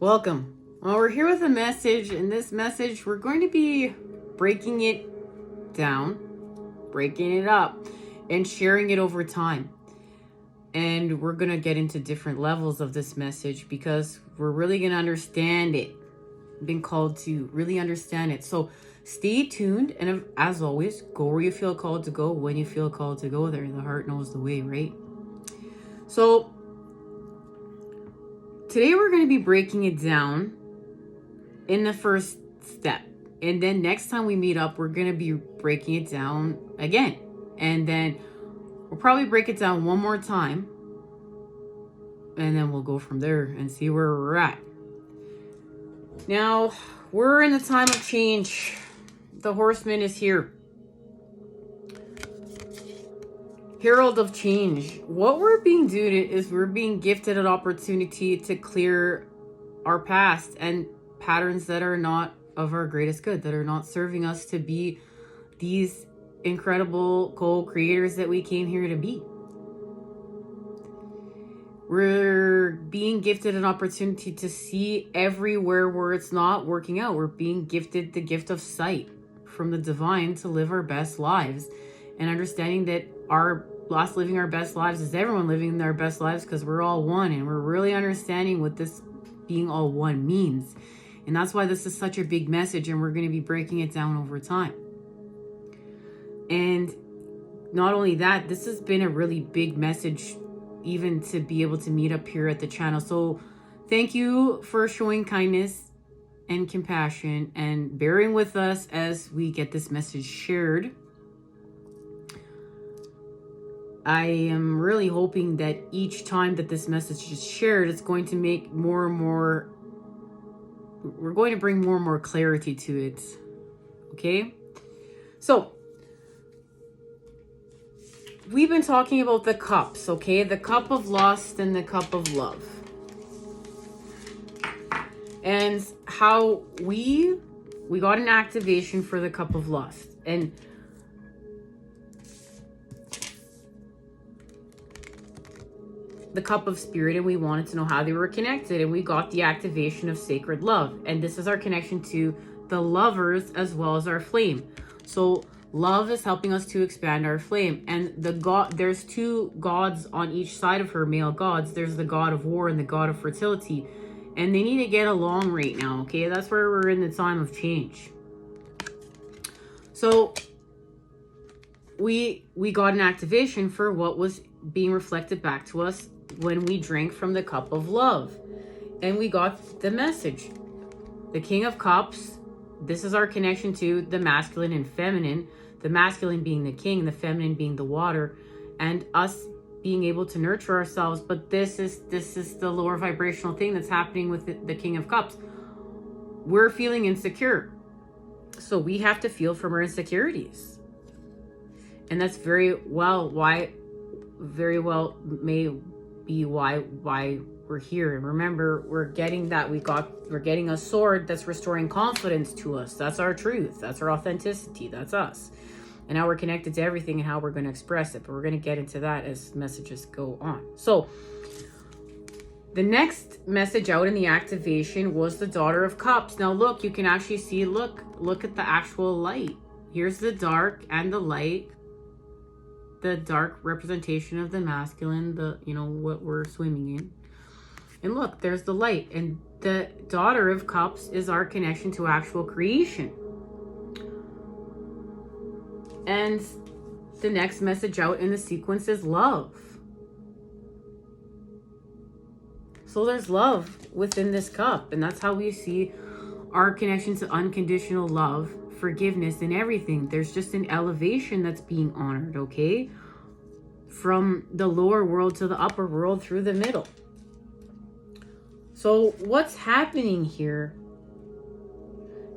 Welcome. Well, we're here with a message. In this message, we're going to be breaking it down, breaking it up, and sharing it over time. And we're going to get into different levels of this message because we're really going to understand it. Been called to really understand it. So stay tuned. And as always, go where you feel called to go when you feel called to go there. The heart knows the way, right? So today we're going to be breaking it down in the first step. And then next time we meet up, we're going to be breaking it down again. And then we'll probably break it down one more time. And then we'll go from there and see where we're at. Now, we're in the time of change. The horseman is here. Herald of change. What we're being due is we're being gifted an opportunity to clear our past and patterns that are not of our greatest good, that are not serving us to be these incredible co-creators that we came here to be. We're being gifted an opportunity to see everywhere where it's not working out. We're being gifted the gift of sight from the divine to live our best lives, and understanding that us living our best lives is everyone living their best lives, because we're all one, and we're really understanding what this being all one means. And that's why this is such a big message, and we're going to be breaking it down over time. And not only that, this has been a really big message even to be able to meet up here at the channel. So thank you for showing kindness and compassion and bearing with us as we get this message shared. I am really hoping that each time that this message is shared, it's going to make more and more, we're going to bring more and more clarity to it. Okay? So we've been talking about the cups, okay? The cup of lust and the cup of love. And how we got an activation for the cup of lust. And the cup of spirit, and we wanted to know how they were connected, and we got the activation of sacred love. And this is our connection to the lovers as well as our flame. So love is helping us to expand our flame. And there's two gods on each side of her, male gods. There's the god of war and the god of fertility. And they need to get along right now, okay? That's where we're in the time of change. So we got an activation for what was being reflected back to us when we drank from the cup of love. And we got the message. The King of Cups, this is our connection to the masculine and feminine. The masculine being the king, the feminine being the water, and us being able to nurture ourselves. But this is the lower vibrational thing that's happening with the King of Cups. We're feeling insecure. So we have to feel from our insecurities. And that's very well may be why we're here. And remember, we're getting a sword that's restoring confidence to us. That's our truth. That's our authenticity. That's us. And now we're connected to everything and how we're going to express it. But we're going to get into that as messages go on. So the next message out in the activation was the Daughter of Cups. Now look, you can actually see, look at the actual light. Here's the dark and the light. The dark representation of the masculine, what we're swimming in. And look, there's the light. And the Daughter of Cups is our connection to actual creation. And the next message out in the sequence is love. So there's love within this cup. And that's how we see our connection to unconditional love, forgiveness, and everything. There's just an elevation that's being honored, okay? From the lower world to the upper world through the middle. So what's happening here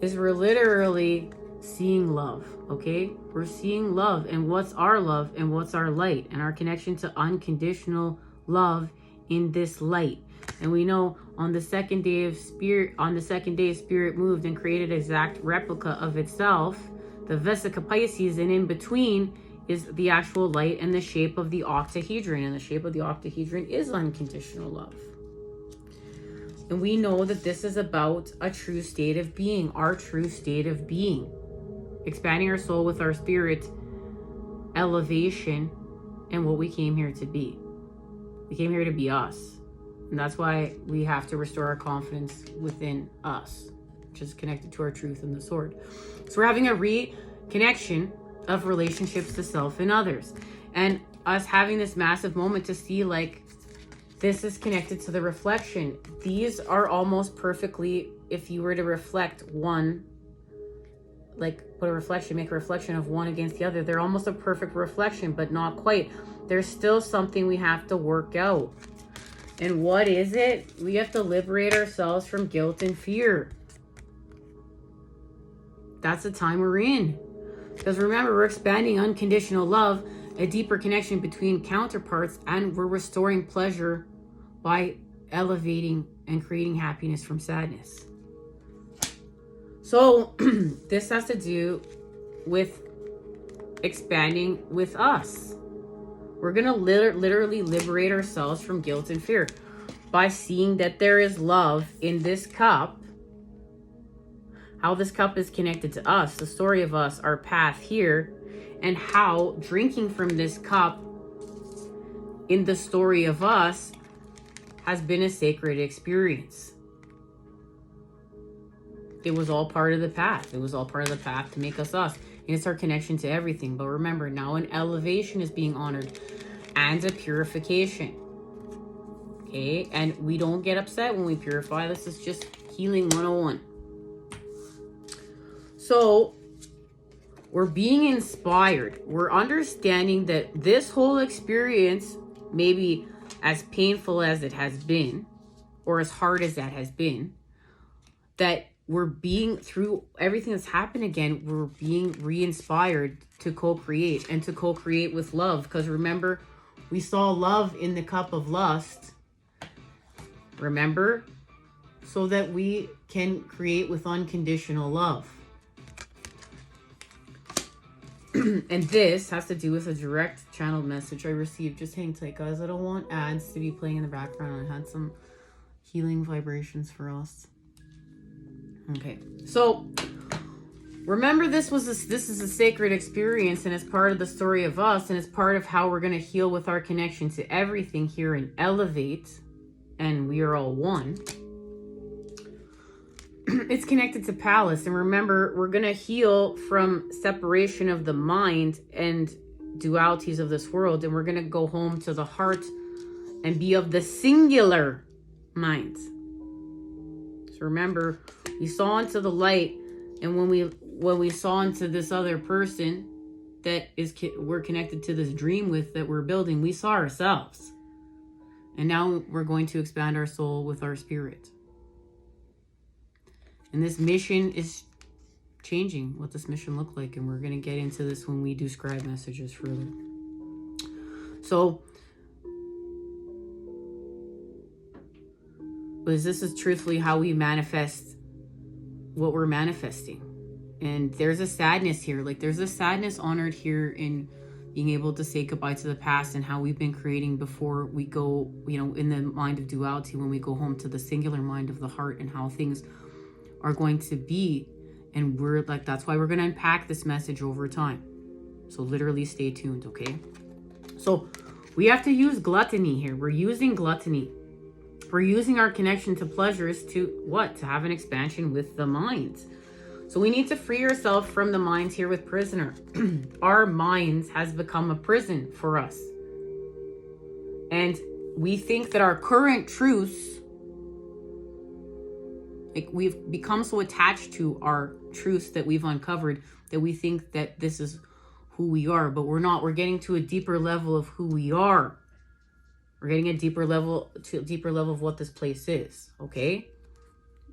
is we're literally seeing love, okay? We're seeing love, and what's our love and what's our light, and our connection to unconditional love in this light. And we know on the second day Spirit moved and created an exact replica of itself, the Vesica Pisces, and in between is the actual light and the shape of the octahedron. And the shape of the octahedron is unconditional love. And we know that this is about a true state of being, our true state of being. Expanding our soul with our spirit, elevation, and what we came here to be. We came here to be us. And that's why we have to restore our confidence within us, which is connected to our truth and the sword. So we're having a reconnection of relationships to self and others. And us having this massive moment to see, like, this is connected to the reflection. These are almost perfectly, if you were to reflect one, like put a reflection, make a reflection of one against the other, they're almost a perfect reflection, but not quite. There's still something we have to work out. And what is it? We have to liberate ourselves from guilt and fear. That's the time we're in. Because remember, we're expanding unconditional love, a deeper connection between counterparts, and we're restoring pleasure by elevating and creating happiness from sadness. So this has to do with expanding with us. We're going to literally liberate ourselves from guilt and fear by seeing that there is love in this cup, how this cup is connected to us, the story of us, our path here, and how drinking from this cup in the story of us has been a sacred experience. It was all part of the path. It was all part of the path to make us us. And it's our connection to everything. But remember, now an elevation is being honored and a purification. Okay? And we don't get upset when we purify. This is just healing 101. So we're being inspired. We're understanding that this whole experience, maybe as painful as it has been, or as hard as that has been, that we're being, through everything that's happened again, we're being re-inspired to co-create, and to co-create with love. Because remember, we saw love in the cup of lust. Remember? So that we can create with unconditional love. And this has to do with a direct channeled message I received. Just hang tight, guys. I don't want ads to be playing in the background. I had some healing vibrations for us. Okay, so remember, this is a sacred experience, and it's part of the story of us, and it's part of how we're going to heal with our connection to everything here and elevate, and we are all one. It's connected to Palace, and remember, we're going to heal from separation of the mind and dualities of this world, and we're going to go home to the heart and be of the singular mind. So remember, we saw into the light, and when we saw into this other person that we're connected to this dream with, that we're building, we saw ourselves. And now we're going to expand our soul with our spirit. And this mission is changing what this mission looked like. And we're going to get into this when we do scribe messages further. So, because this is truthfully how we manifest what we're manifesting. And there's a sadness here. Like, there's a sadness honored here in being able to say goodbye to the past and how we've been creating before we go, in the mind of duality, when we go home to the singular mind of the heart, and how things are going to be. And we're like, that's why we're going to unpack this message over time. So literally stay tuned, okay? So we have to use gluttony here. We're using gluttony. We're using our connection to pleasures to what? To have an expansion with the mind. So we need to free ourselves from the minds here with prisoner. Our minds has become a prison for us. And we think that our current truths, like, we've become so attached to our truths that we've uncovered that we think that this is who we are, but we're not. We're getting to a deeper level of who we are. We're getting a deeper level of what this place is, okay?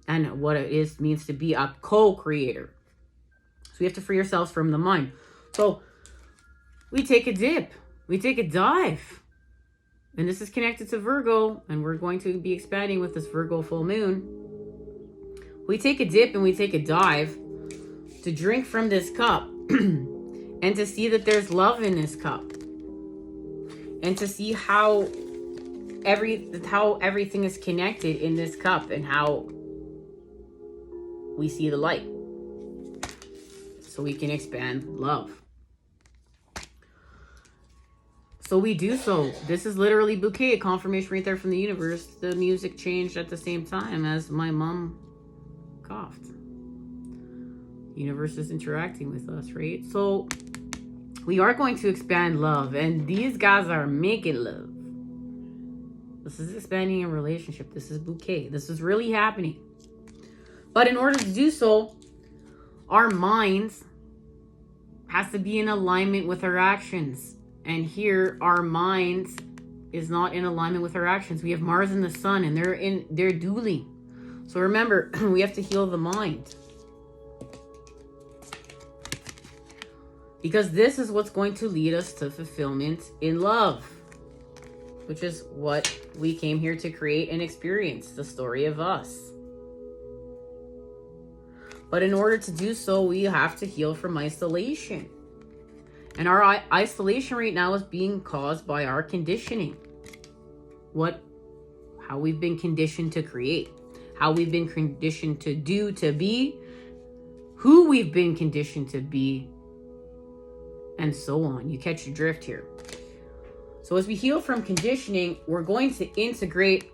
And what it means to be a co-creator. So we have to free ourselves from the mind. So we take a dip. We take a dive. And this is connected to Virgo, and we're going to be expanding with this Virgo full moon. We take a dip and we take a dive to drink from this cup and to see that there's love in this cup, and to see how everything is connected in this cup and how we see the light. So we can expand love. So we do so. This is literally bouquet confirmation right there from the universe. The music changed at the same time as my mom coughed. The universe is interacting with us, right? So we are going to expand love, and these guys are making love. This is expanding a relationship. This is bouquet. This is really happening. But in order to do so, our minds has to be in alignment with our actions. And here, our minds is not in alignment with our actions. We have Mars and the Sun, and they're dueling. So remember, we have to heal the mind. Because this is what's going to lead us to fulfillment in love. Which is what we came here to create and experience. The story of us. But in order to do so, we have to heal from isolation. And our isolation right now is being caused by our conditioning. How we've been conditioned to create. How we've been conditioned to do, to be. Who we've been conditioned to be. And so on. You catch the drift here. So as we heal from conditioning, we're going to integrate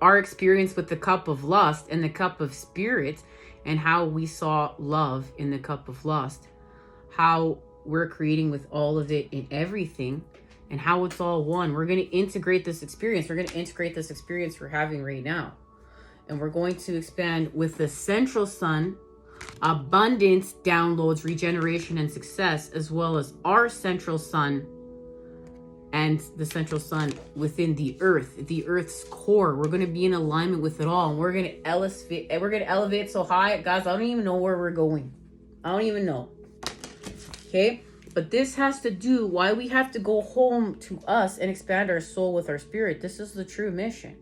our experience with the cup of lust and the cup of spirit, and how we saw love in the cup of lust. How we're creating with all of it in everything, and how it's all one. We're going to integrate this experience. We're going to integrate this experience we're having right now. And we're going to expand with the central sun, abundance, downloads, regeneration, and success, as well as our central sun and the central sun within the earth's core. We're going to be in alignment with it all. And we're going to elevate so high, guys, I don't even know where we're going. I don't even know. Okay, but this has to do why we have to go home to us and expand our soul with our spirit. This is the true mission.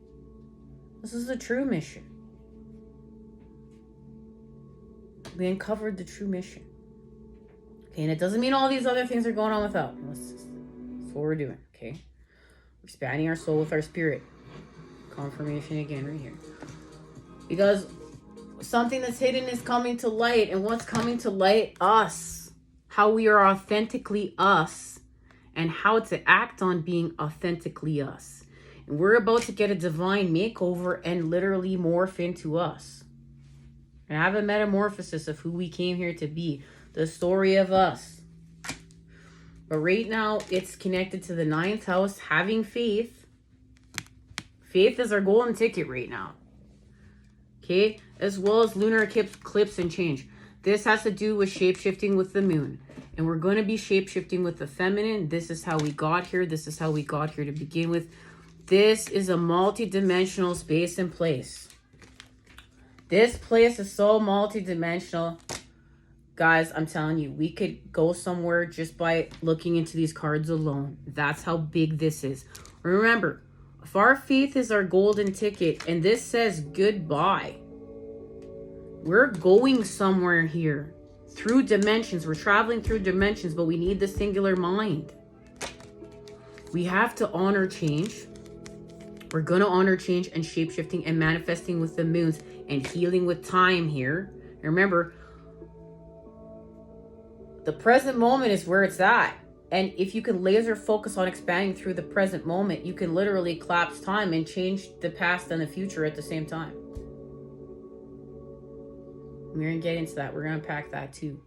This is the true mission. We uncovered the true mission. Okay, and it doesn't mean all these other things are going on without. That's what we're doing, okay? We're expanding our soul with our spirit. Confirmation again right here. Because something that's hidden is coming to light. And what's coming to light? Us. How we are authentically us, and how to act on being authentically us. And we're about to get a divine makeover and literally morph into us. And have a metamorphosis of who we came here to be. The story of us. But right now, it's connected to the 9th house, having faith. Faith is our golden ticket right now. Okay? As well as lunar eclipse and change. This has to do with shape-shifting with the moon. And we're going to be shape-shifting with the feminine. This is how we got here. This is how we got here to begin with. This is a multi-dimensional space and place. This place is so multi-dimensional. Guys, I'm telling you, we could go somewhere just by looking into these cards alone. That's how big this is. Remember, if our faith is our golden ticket, and this says goodbye, we're going somewhere here. Through dimensions. We're traveling through dimensions, but we need the singular mind. We have to honor change. We're going to honor change and shape-shifting and manifesting with the moons and healing with time here. And remember, the present moment is where it's at. And if you can laser focus on expanding through the present moment, you can literally collapse time and change the past and the future at the same time. We're going to get into that. We're going to unpack that too.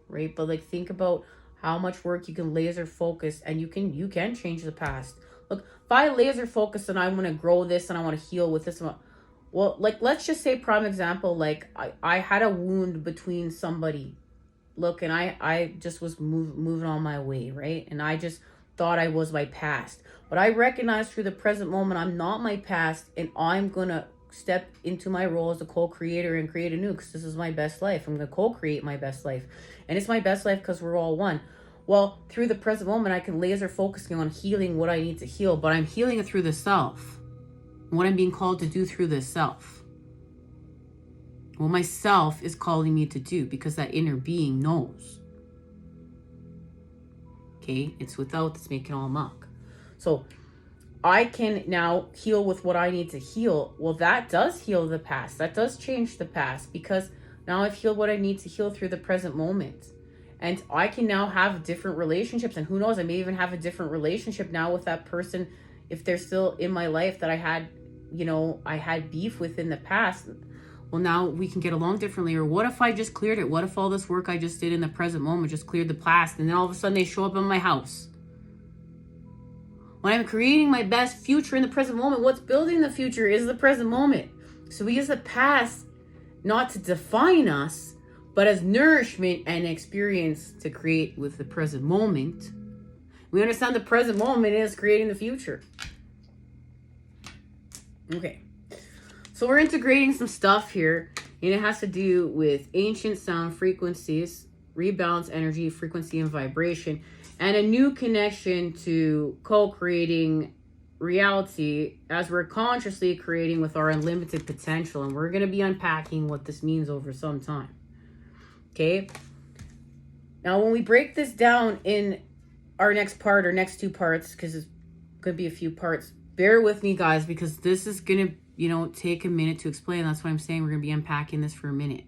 Right? But like, think about how much work you can laser focus, and you can change the past. Look, if I laser focus and I want to grow this and I want to heal with this, well, like, let's just say, prime example, like I had a wound between somebody. Look, and I just was moving on my way, right? And I just thought I was my past. But I recognize through the present moment, I'm not my past, and I'm going to step into my role as a co-creator and create a new, because this is my best life. I'm going to co-create my best life. And it's my best life because we're all one. Well, through the present moment, I can laser focusing on healing what I need to heal, but I'm healing it through the self. What I'm being called to do through the self. What my self is calling me to do, because that inner being knows. Okay? It's without, it's making all muck. So I can now heal with what I need to heal. Well, that does heal the past. That does change the past, because now I've healed what I need to heal through the present moment. And I can now have different relationships. And who knows, I may even have a different relationship now with that person if they're still in my life that I had, you know, I had beef with in the past. Well, now we can get along differently. Or what if I just cleared it? What if all this work I just did in the present moment just cleared the past, and then all of a sudden they show up in my house? When I'm creating my best future in the present moment, what's building the future is the present moment. So we use the past not to define us, but as nourishment and experience to create with the present moment. We understand the present moment is creating the future. Okay. So we're integrating some stuff here, and it has to do with ancient sound frequencies, rebalance energy, frequency, and vibration, and a new connection to co-creating reality as we're consciously creating with our unlimited potential. And we're going to be unpacking what this means over some time. Okay. Now, when we break this down in our next part, or next 2 parts, because it's going to be a few parts, bear with me, guys, because this is going to, you know, take a minute to explain. That's why I'm saying we're going to be unpacking this for a minute.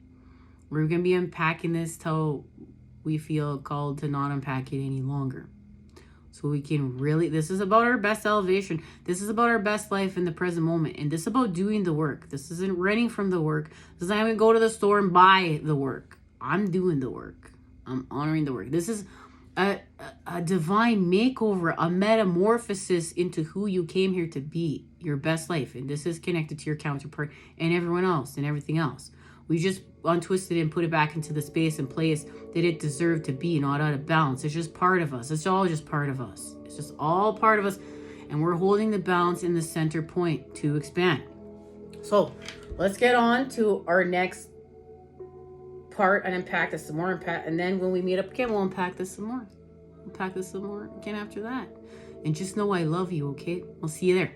We're going to be unpacking this till we feel called to not unpack it any longer. So we can really, this is about our best elevation. This is about our best life in the present moment. And this is about doing the work. This isn't running from the work. This isn't having to go to the store and buy the work. I'm doing the work. I'm honoring the work. This is a divine makeover, a metamorphosis into who you came here to be, your best life. And this is connected to your counterpart and everyone else and everything else. We just untwisted it and put it back into the space and place that it deserved to be, not out of balance. It's just part of us. It's all just part of us. It's just all part of us. And we're holding the balance in the center point to expand. So let's get on to our next part and unpack this some more. And then when we meet up again, we'll unpack this some more. Unpack this some more again after that. And just know I love you, okay? I'll see you there.